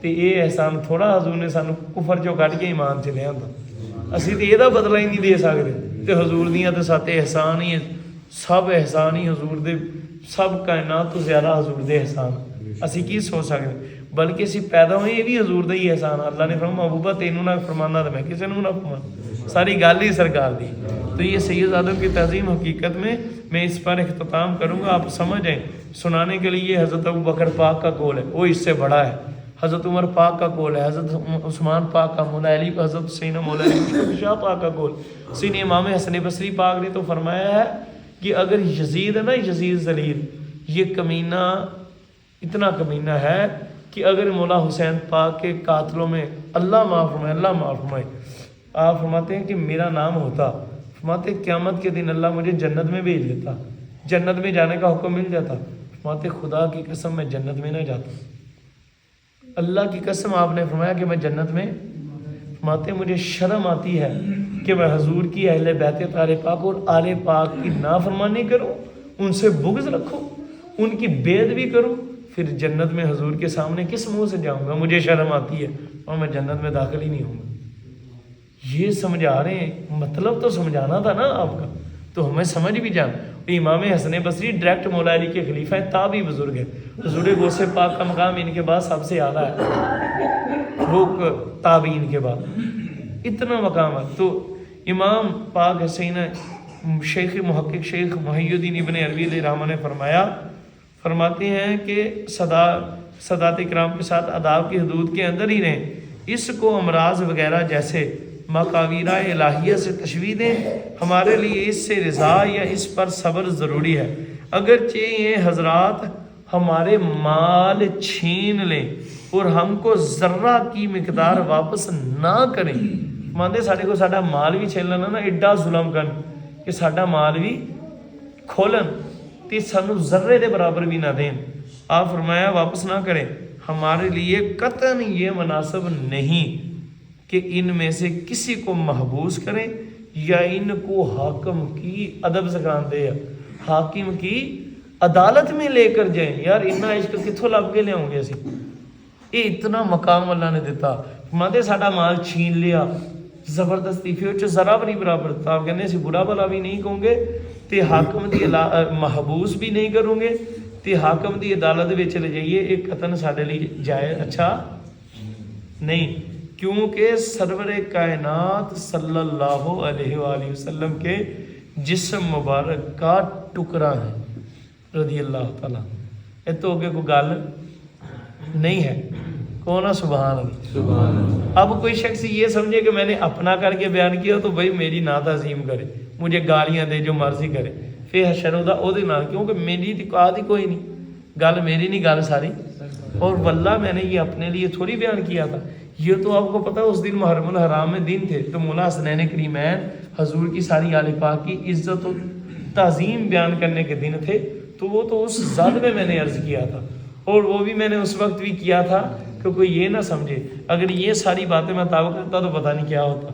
A: تے یہ احسان تھوڑا حضور نے سانو کفر چوں کڈ کے ایمان چ لے آندا، اسی تے ਇਹਦਾ بدلہ ہی نہیں دے سکتے. تے حضور دیاں تے سات احسان ہی، سب احسان ہی حضور دے، سب کائنات تو زیادہ حضور دے احسان اسی کی سوچ سکتے. بلکہ اسی پیدا ہوئے یہ بھی حضور دا ہی احسان. اللہ نے فرمایا محبوبہ تینوں نہ فرمانا تو میں کسی نو نہ فرمانا، ساری گل ہی سرکار دی. تو یہ سید آدم کی تعظیم حقیقت میں اس پر اختتام کروں گا، آپ سمجھیں. سنانے کے لیے حضرت ابو بکر پاک کا قول ہے، وہ اس سے بڑا ہے. حضرت عمر پاک کا قول ہے، حضرت عثمان پاک کا، مولا علی، حضرت سیدنا مولا علی شاہ پاک کا قول. سیدنا امام حسن بصری پاک نے تو فرمایا ہے کہ اگر یزید ہے نا، یزید ذلیل، یہ کمینہ اتنا کمینہ ہے کہ اگر مولا حسین پاک کے قاتلوں میں اللہ معاف فرمائے، اللہ معاف فرمائے، آپ فرماتے ہیں کہ میرا نام ہوتا، فرماتے قیامت کے دن اللہ مجھے جنت میں بھیج دیتا، جنت میں جانے کا حکم مل جاتا. فرماتے خدا کی قسم میں جنت میں نہ جاتا، اللہ کی قسم آپ نے فرمایا کہ میں جنت میں. فرماتے مجھے شرم آتی ہے کہ میں حضور کی اہل بیت طاہر پاک اور آل پاک کی نافرمانی کروں، ان سے بغض رکھوں، ان کی بید بھی کروں، پھر جنت میں حضور کے سامنے کس منہ سے جاؤں گا؟ مجھے شرم آتی ہے اور میں جنت میں داخل ہی نہیں ہوں گا. یہ سمجھا رہے ہیں، مطلب تو سمجھانا تھا نا آپ کا، تو ہمیں سمجھ بھی جان. امام حسن بصری ڈائریکٹ مولا علی کے خلیفہ ہیں، تابعی بزرگ ہیں. حضور غوث پاک کا مقام ان کے بعد سب سے اعلیٰ ہے، وہ تابعین کے بعد اتنا مقام ہے. تو امام پاک حسین شیخ محقق شیخ محی الدین ابن عربی علیہ رحمہ نے فرماتے ہیں کہ سادات کرام کے ساتھ آداب کی حدود کے اندر ہی رہیں. اس کو امراض وغیرہ جیسے مقاویرہ الہیہ سے تشبیہ دیں، ہمارے لیے اس سے رضا یا اس پر صبر ضروری ہے. اگرچہ یہ حضرات ہمارے مال چھین لیں اور ہم کو ذرہ کی مقدار واپس نہ کریں. مانتے ساڈے کو ساڈا مال بھی چھین لینا نا، ایڈا ظلم کرن کہ ساڈا مال بھی کھولن تے سانو ذرے دے برابر بھی نہ دیں. آپ فرمایا واپس نہ کریں. ہمارے لیے قطعاً یہ مناسب نہیں کہ ان میں سے کسی کو محبوس کریں یا ان کو حاکم کی ادب سکھاندے یا حاکم کی عدالت میں لے کر جائیں. یار اتنا عشق کتوں لب کے لے آؤں گے اسی؟ یہ اتنا مقام اللہ نے دیتا. مانتے ساڈا مال چھین لیا زبردستی، پھر ذرا بھی نہیں برابر تھا. آپ کہنے اسی برا بلا بھی نہیں کہوں گے تے حاکم دی محبوس بھی نہیں کروں گے تے حاکم دی عدالت میں چلے جائیے. ایک قطن ساڈے لیے جائز اچھا نہیں، کیونکہ سرور کائنات صلی اللہ علیہ وآلہ وسلم کے جسم مبارک کا ٹکڑا ہے رضی اللہ تعالیٰ. یہ تو کہ کوئی گل نہیں ہے. کون سبحان اللہ. اب کوئی شخص یہ سمجھے کہ میں نے اپنا کر کے بیان کیا تو بھائی میری نا تعظیم کرے، مجھے گالیاں دے، جو مرضی کرے، پھر حشر ہوتا او دے نال، کیونکہ میری دقات ہی کوئی نہیں، گل میری نہیں، گل ساری. اور واللہ میں نے یہ اپنے لیے تھوڑی بیان کیا تھا. یہ تو آپ کو پتہ اس دن محرم الحرام میں دن تھے، تو مولا حسنین کریمین حضور کی ساری آل پاک کی عزت و تعظیم بیان کرنے کے دن تھے. تو وہ تو اس زد میں نے عرض کیا تھا، اور وہ بھی میں نے اس وقت بھی کیا تھا کہ کوئی یہ نہ سمجھے اگر یہ ساری باتیں میں تعاون کرتا تو پتہ نہیں کیا ہوتا.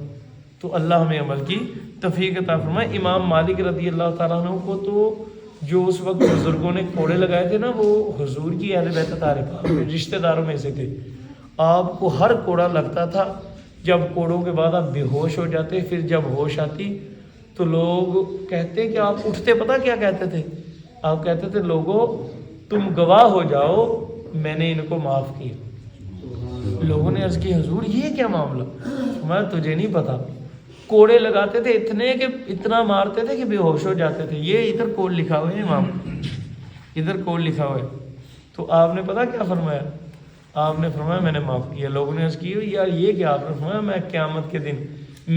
A: تو اللہ ہمیں عمل کی توفیق عطا فرمائے. امام مالک رضی اللہ تعالیٰ عنہ کو تو جو اس وقت بزرگوں نے کوڑے لگائے تھے نا وہ حضور کی اہل بیت طاہرہ رشتہ داروں میں سے تھے. آپ کو ہر کوڑا لگتا تھا. جب کوڑوں کے بعد آپ بے ہوش ہو جاتے, پھر جب ہوش آتی تو لوگ کہتے کہ آپ اٹھتے پتہ کیا کہتے تھے؟ آپ کہتے تھے لوگوں تم گواہ ہو جاؤ میں نے ان کو معاف کیا. لوگوں نے عرض کی حضور یہ کیا معاملہ؟ میں تجھے نہیں پتا. کوڑے لگاتے تھے اتنے کہ اتنا مارتے تھے کہ بے ہوش ہو جاتے تھے. یہ ادھر کوڈ لکھا ہوا ہے امام, ادھر کوڈ لکھا ہوا ہے. تو آپ نے پتا کیا فرمایا؟ آپ نے فرمایا میں نے معاف کیا. لوگوں نے عرض کی یار یہ کیا؟ آپ نے فرمایا میں قیامت کے دن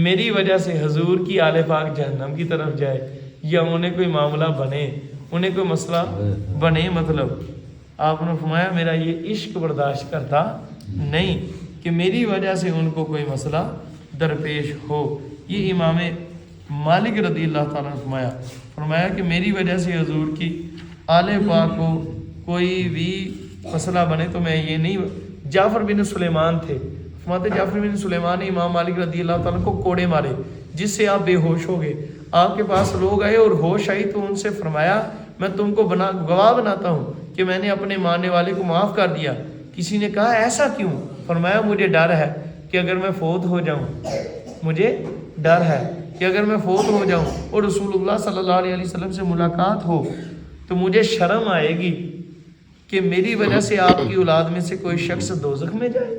A: میری وجہ سے حضور کی آل پاک جہنم کی طرف جائے یا انہیں کوئی معاملہ بنے, انہیں کوئی مسئلہ بنے, مطلب آپ نے فرمایا میرا یہ عشق برداشت کرتا نہیں کہ میری وجہ سے ان کو کوئی مسئلہ درپیش ہو. یہ امام مالک رضی اللہ تعالیٰ نے فرمایا کہ میری وجہ سے حضور کی آل پاک کو کوئی بھی مسئلہ بنے تو میں یہ نہیں. جعفر بن سلیمان تھے, فرماتے جعفر بن سلیمان نے امام مالک رضی اللہ تعالیٰ کو کوڑے مارے جس سے آپ بے ہوش ہو گئے. آپ کے پاس لوگ آئے اور ہوش آئی تو ان سے فرمایا میں تم کو گواہ بناتا ہوں کہ میں نے اپنے ماننے والے کو معاف کر دیا. کسی نے کہا ایسا کیوں؟ فرمایا مجھے ڈر ہے کہ اگر میں فوت ہو جاؤں, مجھے ڈر ہے کہ اگر میں فوت ہو جاؤں اور رسول اللہ صلی اللہ علیہ وسلم سے ملاقات ہو تو مجھے شرم آئے گی کہ میری وجہ سے آپ کی اولاد میں سے کوئی شخص دوزخ میں جائے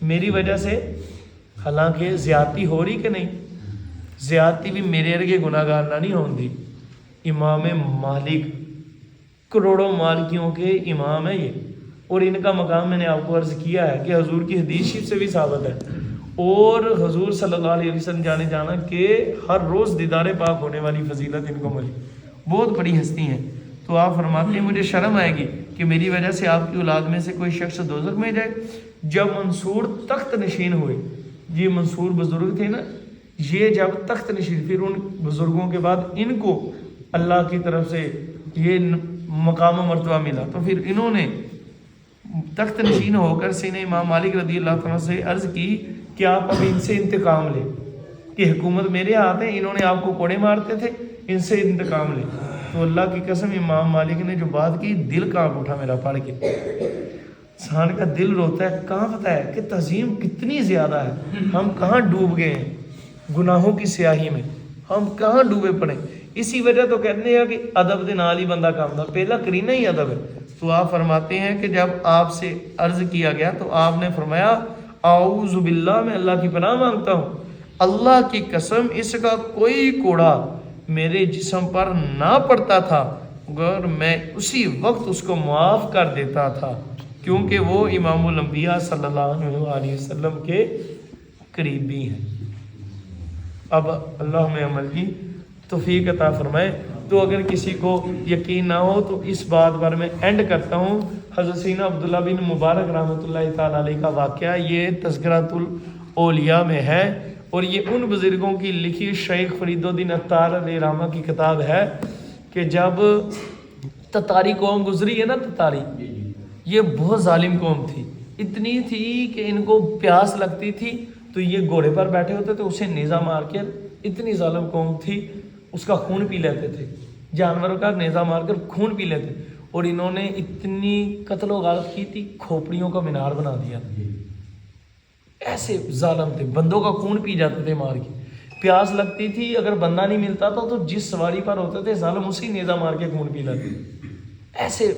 A: میری وجہ سے. حالانکہ زیادتی ہو رہی کہ نہیں؟ زیادتی بھی میرے ارگے گناہ گار نہ نہیں ہوندی. امام مالک کروڑوں مالکیوں کے امام ہے یہ, اور ان کا مقام میں نے آپ کو عرض کیا ہے کہ حضور کی حدیث شریف سے بھی ثابت ہے, اور حضور صلی اللہ علیہ وسلم جانے جانا کہ ہر روز دیدار پاک ہونے والی فضیلت ان کو ملی. بہت بڑی ہستی ہیں. تو آپ فرماتے ہیں مجھے شرم آئے گی کہ میری وجہ سے آپ کی اولاد میں سے کوئی شخص دوزخ میں جائے. جب منصور تخت نشین ہوئے, یہ منصور بزرگ تھے نا, یہ جب تخت نشین, پھر ان بزرگوں کے بعد ان کو اللہ کی طرف سے یہ مقام و مرتبہ ملا, تو پھر انہوں نے تخت نشین ہو کر سینے امام مالک رضی اللہ تعالیٰ سے عرض کی کہ آپ اب ان سے انتقام لیں کہ حکومت میرے ہاتھ ہے, انہوں نے آپ کو کوڑے مارتے تھے, ان سے انتقام لیں. تو اللہ کی قسم امام مالک نے جو بات کی دل کانپ اٹھا میرا پڑھ کے. انسان کا دل روتا ہے, کہاں پتہ ہے کہ تعظیم کتنی زیادہ ہے. ہم کہاں ڈوب گئے ہیں گناہوں کی سیاہی میں, ہم کہاں ڈوبے پڑے. اسی وجہ تو کہتے ہیں کہ ادب دے نال ہی بندہ کام دا, پہلا کرینہ ہی ادب ہے. تو آپ فرماتے ہیں کہ جب آپ سے عرض کیا گیا تو آپ نے فرمایا اعوذ باللہ, میں اللہ کی پناہ مانگتا ہوں, اللہ کی قسم اس کا کوئی کوڑا میرے جسم پر نہ پڑتا تھا مگر میں اسی وقت اس کو معاف کر دیتا تھا, کیونکہ وہ امام الانبیاء صلی اللہ علیہ وسلم کے قریبی ہیں. اب اللہ ہمیں عمل کی توفیق عطا فرمائے. تو اگر کسی کو یقین نہ ہو تو اس بات پر میں اینڈ کرتا ہوں. حضرت سیدنا عبداللہ بن مبارک رحمۃ اللہ تعالیٰ علیہ کا واقعہ یہ تذکرۃ الاولیاء میں ہے, اور یہ ان بزرگوں کی لکھی شیخ فرید الدین عطار علیہ رحمہ کی کتاب ہے کہ جب تتاری قوم گزری ہے نا, تتاری یہ بہت ظالم قوم تھی, اتنی تھی کہ ان کو پیاس لگتی تھی تو یہ گھوڑے پر بیٹھے ہوتے تھے, اسے نیزہ مار کے, اتنی ظالم قوم تھی, اس کا خون پی لیتے تھے, جانوروں کا نیزہ مار کر خون پی لیتے. اور انہوں نے اتنی قتل و غارت کی تھی, کھوپڑیوں کا مینار بنا دیا. ایسے ظالم تھے, بندوں کا خون پی جاتے تھے مار کے. پیاس لگتی تھی, اگر بندہ نہیں ملتا تھا تو جس سواری پر ہوتے تھے ظالم اسی نیزہ مار کے خون پی لیتے. ایسے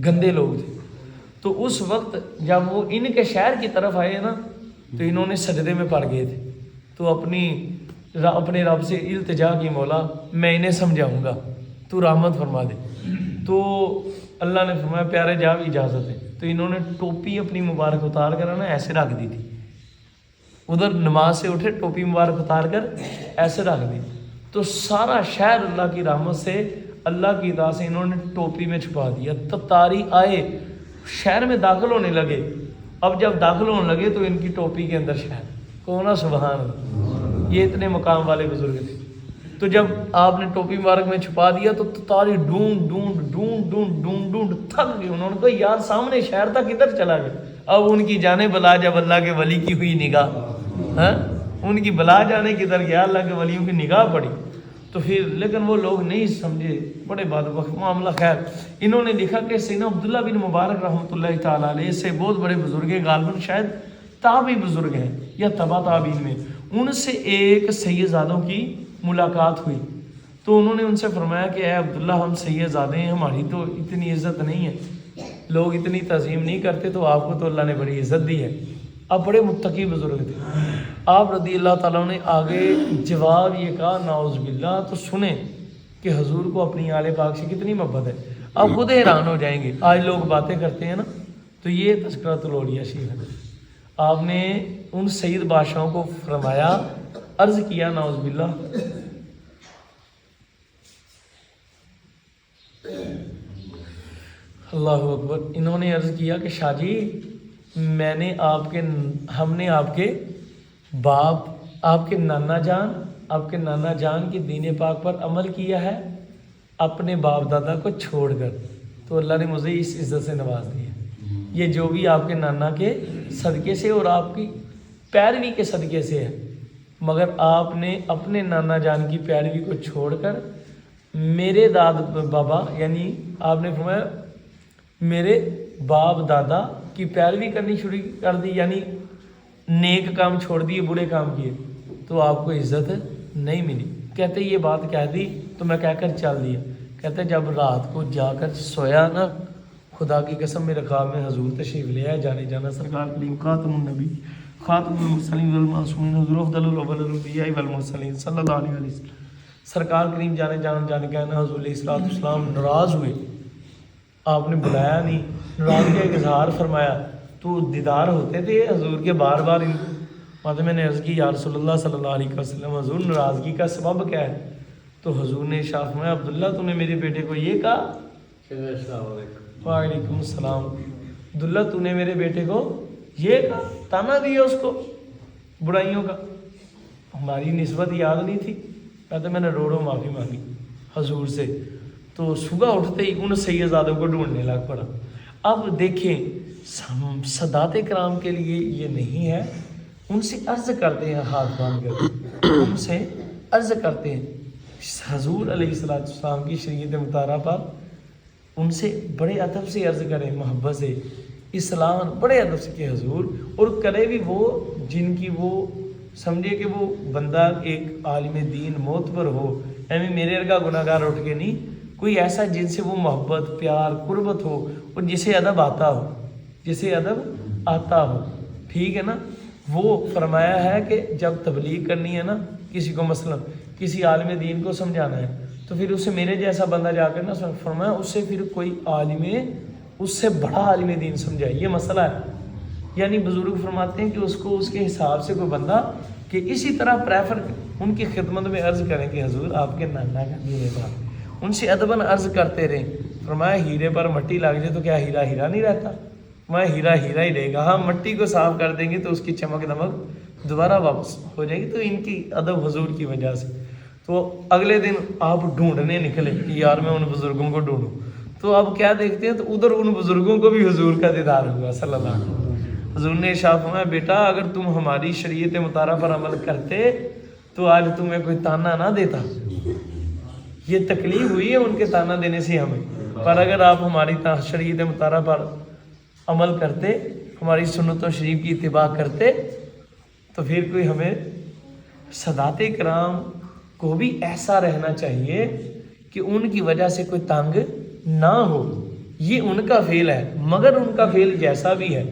A: گندے لوگ تھے. تو اس وقت جب وہ ان کے شہر کی طرف آئے نا تو انہوں نے سجدے میں پڑ گئے تھے. تو اپنے رب سے التجا کی, مولا میں انہیں سمجھاؤں گا, تو رحمت فرما دے. تو اللہ نے فرمایا پیارے جا اجازت ہے. تو انہوں نے ٹوپی اپنی مبارک اتار کر نا ایسے رکھ دی تھی, ادھر نماز سے اٹھے ٹوپی مبارک اتار کر ایسے رکھ دی. تو سارا شہر اللہ کی رحمت سے, اللہ کی اطاعت سے انہوں نے ٹوپی میں چھپا دیا. تتاری آئے, شہر میں داخل ہونے لگے. اب جب داخل ہونے لگے تو ان کی ٹوپی کے اندر شہر, کونا سبحان اللہ, یہ اتنے مقام والے بزرگ تھے. تو جب آپ نے ٹوپی مبارک میں چھپا دیا تو تاری ڈھونڈ ڈھونڈ ڈھونڈ ڈھونڈ ڈھونڈ ڈھونڈ تھک گئی. انہوں نے کہا یار سامنے شہر تھا کدھر چلا گیا. اب ان کی جانے بلا جب اللہ کے ولی کی ہوئی نگاہ, ہاں ان کی بلا جانے کدھر گیا, اللہ کے ولیوں کی نگاہ پڑی تو پھر, لیکن وہ لوگ نہیں سمجھے, بڑے بدبخت معاملہ. خیر انہوں نے لکھا کہ سیدنا عبداللہ بن مبارک رحمۃ اللہ تعالیٰ علیہ سے بہت بڑے بزرگ ہیں, غالباً شاید تابعی بزرگ ہیں یا تبع تابعین میں, ان سے ایک سیدزادوں کی ملاقات ہوئی تو انہوں نے ان سے فرمایا کہ اے عبداللہ ہم سیدزادے ہیں, ہماری تو اتنی عزت نہیں ہے, لوگ اتنی تعظیم نہیں کرتے, تو آپ کو تو اللہ نے بڑی عزت دی ہے. آپ بڑے متقی بزرگ تھے. آپ رضی اللہ تعالیٰ نے آگے جواب یہ کہا نعوذ باللہ, تو سنیں کہ حضور کو اپنی آل پاک سے کتنی محبت ہے. آپ خود حیران ہو جائیں گے. آج لوگ باتیں کرتے ہیں نا, تو یہ تذکرۃ الاولیاء شریف ہے. آپ نے ان سید بادشاہوں کو فرمایا, عرض کیا نعوذ باللہ, اللہ اکبر, انہوں نے عرض کیا کہ شاہ جی ہم نے آپ کے باپ, آپ کے نانا جان کی دین پاک پر عمل کیا ہے اپنے باپ دادا کو چھوڑ کر, تو اللہ نے مجھے اس عزت سے نواز دیا. یہ جو بھی آپ کے نانا کے صدقے سے اور آپ کی پیروی کے صدقے سے ہے, مگر آپ نے اپنے نانا جان کی پیروی کو چھوڑ کر میرے بابا یعنی آپ نے فرمایا میرے باپ دادا کی پیروی کرنی شروع کر دی, یعنی نیک کام چھوڑ دیے, برے کام کیے, تو آپ کو عزت نہیں ملی. کہتے یہ بات کہہ دی تو میں کہہ کر چل دیا. کہتے جب رات کو جا کر سویا نا, خدا کی قسم میرے خواب میں حضور تشریف لے آئے, جانے جانا سرکار کریم خاتم النبی خاتم المرسلین والمعصومین حضور افضل الاول الانبیاء والمرسلین صلی اللہ علیہ وسلم, سرکار کریم جانے کہنا حضور علیہ السلام ناراض ہوئے, آپ نے بلایا نہیں, ناراضگی کا اظہار فرمایا, تو دیدار ہوتے تھے حضور کے بار بار. میں نے عرض کی یا رسول اللہ صلی اللہ علیہ وسلم حضور ناراضگی کا سبب کیا ہے, تو حضور نے ارشاد فرمایا عبداللہ تو نے میرے بیٹے کو یہ کہا, وعلیکم السلام, عبداللہ تو نے میرے بیٹے کو یہ کہا, تانا دیا اس کو برائیوں کا. ہماری نسبت یاد نہیں تھی, کہتے میں نے رو معافی مانگی حضور سے. تو صبح اٹھتے ہی ان سیدزادوں کو ڈھونڈنے لگ پڑا. اب دیکھیں سادات کرام کے لیے یہ نہیں ہے, ان سے عرض کرتے ہیں ہاتھ باندھ کر, ان سے عرض کرتے ہیں حضور علیہ السلام کی شریعت مطالعہ پر, ان سے بڑے ادب سے عرض کریں, محبت سے اسلام بڑے ادب سے کہ حضور, اور کرے بھی وہ جن کی وہ سمجھے کہ وہ بندہ ایک عالم دین معتبر ہو, یعنی میرے ارگا گناہ گار اٹھ کے نہیں, کوئی ایسا جن سے وہ محبت پیار قربت ہو اور جسے ادب آتا ہو, ٹھیک ہے نا. وہ فرمایا ہے کہ جب تبلیغ کرنی ہے نا کسی کو, مثلا کسی عالم دین کو سمجھانا ہے, تو پھر اسے میرے جیسا بندہ جا کر نا فرمایا اس سے پھر کوئی عالم اس سے بڑا عالم دین سمجھائے, یہ مسئلہ ہے. یعنی بزرگ فرماتے ہیں کہ اس کو اس کے حساب سے کوئی بندہ کہ اسی طرح پریفر ان کی خدمت میں عرض کریں کہ حضور آپ کے نانا کا ہیرے بات, ان سے ادباً عرض کرتے رہیں. فرمایا ہیرے پر مٹی لگ جائے تو کیا ہیرا نہیں رہتا, میں ہیرا ہی رہے گا. ہاں مٹی کو صاف کر دیں گے تو اس کی چمک دمک دوبارہ واپس ہو جائے گی, تو ان کی ادب حضور کی وجہ سے. تو اگلے دن آپ ڈھونڈنے نکلے کہ یار میں ان بزرگوں کو ڈھونڈوں, تو اب کیا دیکھتے ہیں, تو ادھر ان بزرگوں کو بھی حضور کا دیدار ہوا صلی اللہ علیہ وسلم. حضور نے ارشاد فرمایا بیٹا اگر تم ہماری شریعت مطالعہ پر عمل کرتے تو آج تمہیں کوئی تانا نہ دیتا. یہ تکلیف ہوئی ہے ان کے تانا دینے سے ہمیں, پر اگر آپ ہماری شریعت مطالعہ پر عمل کرتے, ہماری سنتوں شریف کی اتباع کرتے, تو پھر کوئی ہمیں سادات کرام کو بھی ایسا رہنا چاہیے کہ ان کی وجہ سے کوئی تنگ نہ ہو. یہ ان کا فعل ہے, مگر ان کا فعل جیسا بھی ہے,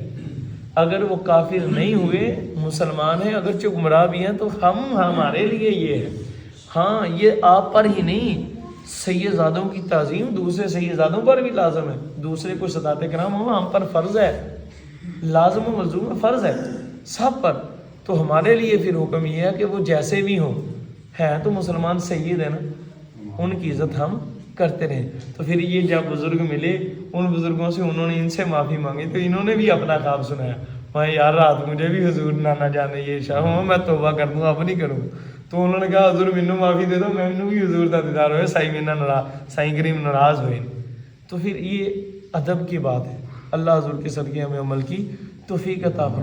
A: اگر وہ کافر نہیں ہوئے مسلمان ہیں, اگرچہ گمراہ بھی ہیں, تو ہمارے لیے یہ ہے. ہاں یہ آپ پر ہی نہیں, سیدزادوں کی تعظیم دوسرے سیدزادوں پر بھی لازم ہے. دوسرے کو سادات کرام ہم پر فرض ہے, لازم و ملزوم فرض ہے سب پر. تو ہمارے لیے پھر حکم یہ ہے کہ وہ جیسے بھی ہوں, ہیں تو مسلمان سید ہیں نا, ان کی عزت ہم کرتے رہیں. تو پھر یہ جب بزرگ ملے ان بزرگوں سے, انہوں نے ان سے معافی مانگی, تو انہوں نے بھی اپنا خواب سنایا. میں یار رات مجھے بھی حضور نانا جانے یہ شاہ میں توبہ کر دوں, اب نہیں کروں. تو انہوں نے کہا حضور مینوں معافی دے دو، میں بھی حضور دا دیدار ہوئے، سائی میرے ناراض، سائی کریم ناراض ہوئے. تو پھر یہ ادب کی بات ہے. اللہ حضور کے صدقے ہمیں عمل کی توفیق عطا فرمائے.